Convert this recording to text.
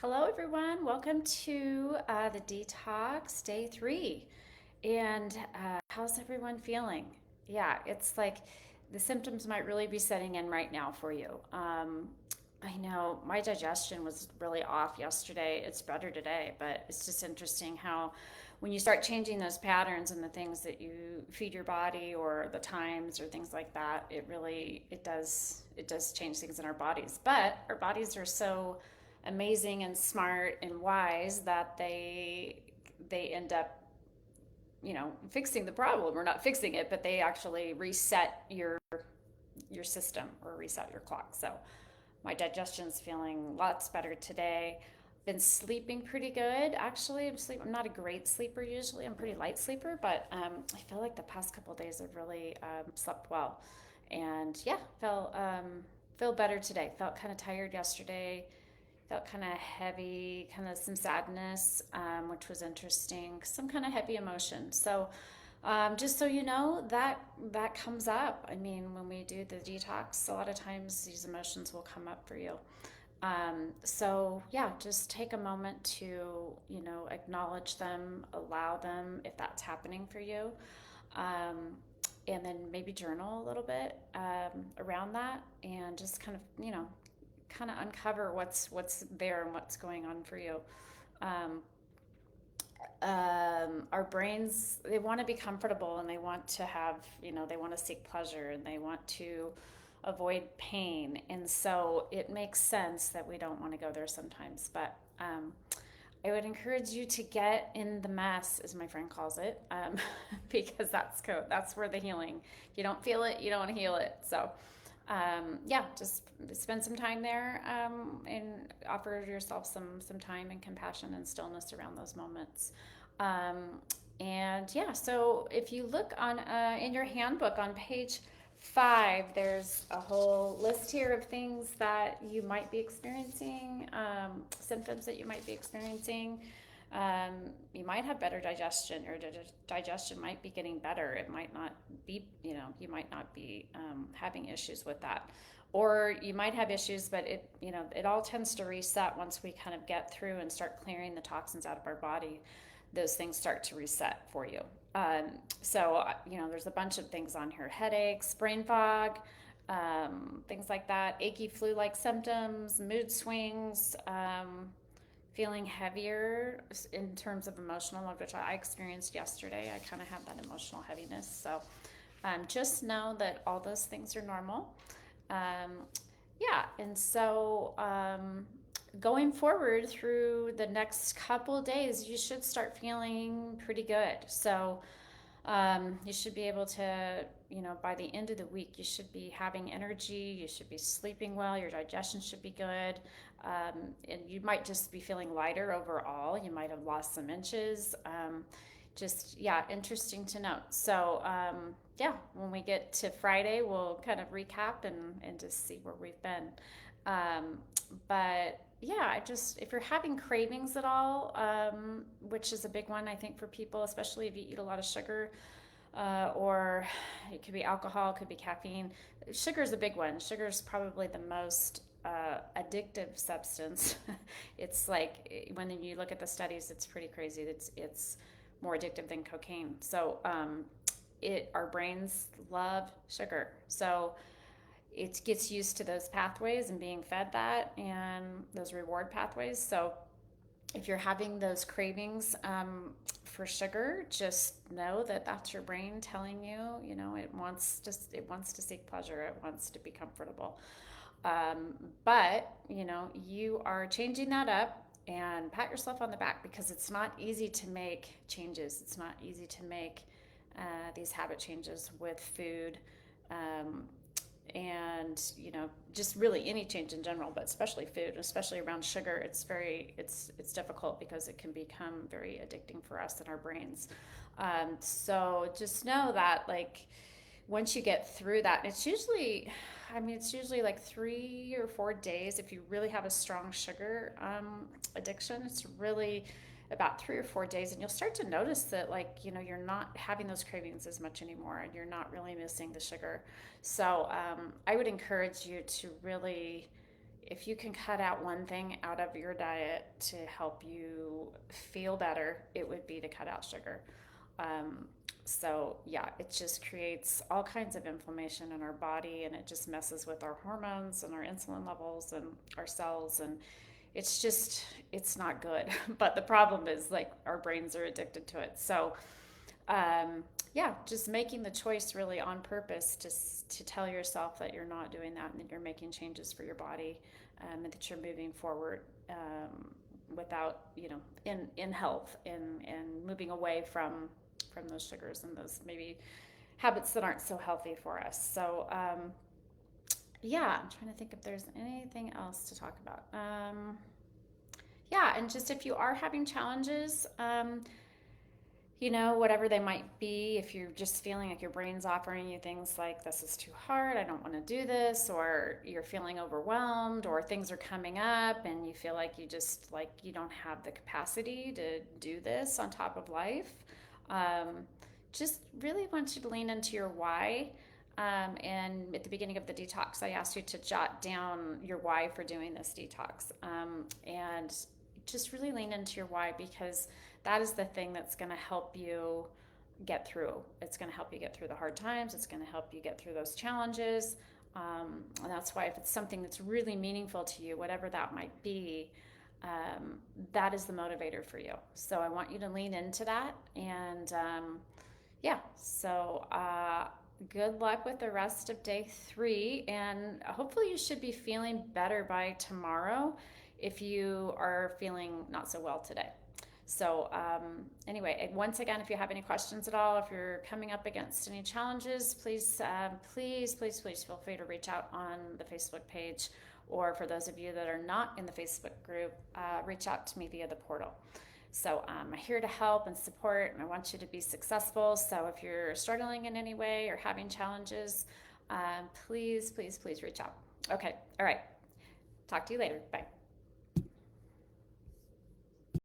Hello, everyone. Welcome to the Detox Day 3. And how's everyone feeling? Yeah, it's like the symptoms might really be setting in right now for you. I know my digestion was really off yesterday. It's better today, but it's just interesting how when you start changing those patterns and the things that you feed your body or the times or things like that, it does change things in our bodies. But our bodies are so amazing and smart and wise that they end up fixing the problem, or not fixing it, but they actually reset your system or reset your clock. So my digestion's feeling lots better today. Been sleeping pretty good. Actually, I'm not a great sleeper usually. I'm a pretty light sleeper, but I feel like the past couple of days I've really slept well, and yeah, feel better today. Felt kind of tired yesterday. Felt kind of heavy, kind of some sadness, which was interesting. Some kind of heavy emotion. So just so you know, that comes up. I mean, when we do the detox, a lot of times these emotions will come up for you. So yeah, just take a moment to acknowledge them, allow them if that's happening for you, and then maybe journal a little bit around that, and just kind of uncover what's there and what's going on for you. Um, our brains, they want to be comfortable, and they want to have, they want to seek pleasure, and they want to avoid pain, and so it makes sense that we don't want to go there sometimes. But I would encourage you to get in the mess, as my friend calls it, because that's where the healing. If you don't feel it, you don't heal it. So yeah, just spend some time there, and offer yourself some time and compassion and stillness around those moments. Um, and yeah, so if you look on in your handbook on page 5, there's a whole list here of things that you might be experiencing, symptoms that you might be experiencing. You might have better digestion, or digestion might be getting better. It might not be, you might not be having issues with that. Or you might have issues, but it all tends to reset once we kind of get through and start clearing the toxins out of our body. Those things start to reset for you. There's a bunch of things on here: headaches, brain fog, things like that, achy flu like symptoms, mood swings, feeling heavier in terms of emotional, which I experienced yesterday. I kind of had that emotional heaviness. So just know that all those things are normal. Um, yeah, and so going forward through the next couple of days, you should start feeling pretty good. So you should be able to, by the end of the week, you should be having energy, you should be sleeping well, your digestion should be good, and you might just be feeling lighter overall. You might have lost some inches. Yeah, interesting to note. So, yeah, when we get to Friday, we'll kind of recap and just see where we've been. Um, but yeah, if you're having cravings at all, which is a big one, I think, for people, especially if you eat a lot of sugar, or it could be alcohol, it could be caffeine. Sugar is a big one. Sugar is probably the most addictive substance. It's like, when you look at the studies, it's pretty crazy. It's more addictive than cocaine. So our brains love sugar. So it gets used to those pathways and being fed that, and those reward pathways. So if you're having those cravings for sugar, just know that that's your brain telling you, it wants to seek pleasure, it wants to be comfortable. But you are changing that up, and pat yourself on the back, because it's not easy to make changes. It's not easy to make these habit changes with food. Um, and just really any change in general, but especially food, especially around sugar. It's difficult because it can become very addicting for us in our brains. So just know that, like, once you get through that, it's usually like 3 or 4 days. If you really have a strong sugar addiction, it's really about 3 or 4 days, and you'll start to notice that, like, you're not having those cravings as much anymore, and you're not really missing the sugar. So I would encourage you to really if you can cut out one thing out of your diet to help you feel better, it would be to cut out sugar. Um, so, yeah, it just creates all kinds of inflammation in our body, and it just messes with our hormones and our insulin levels and our cells. And it's just, it's not good. But the problem is, like, our brains are addicted to it. So, yeah, just making the choice really on purpose to tell yourself that you're not doing that and that you're making changes for your body, and that you're moving forward, without, in health, and moving away from those sugars and those maybe habits that aren't so healthy for us. So, yeah, I'm trying to think if there's anything else to talk about. Yeah, and just if you are having challenges, whatever they might be, if you're just feeling like your brain's offering you things like, this is too hard, I don't want to do this, or you're feeling overwhelmed, or things are coming up and you feel like you don't have the capacity to do this on top of life, just really want you to lean into your why. And at the beginning of the detox, I asked you to jot down your why for doing this detox, and just really lean into your why, because that is the thing that's going to help you get through. It's going to help you get through the hard times. It's going to help you get through those challenges. And that's why, if it's something that's really meaningful to you, whatever that might be, that is the motivator for you. So I want you to lean into that. And yeah, so good luck with the rest of day 3. And hopefully you should be feeling better by tomorrow if you are feeling not so well today. So anyway, once again, if you have any questions at all, if you're coming up against any challenges, please feel free to reach out on the Facebook page, or for those of you that are not in the Facebook group, reach out to me via the portal. So I'm here to help and support, and I want you to be successful. So if you're struggling in any way or having challenges, please reach out. Okay, all right. Talk to you later. Bye.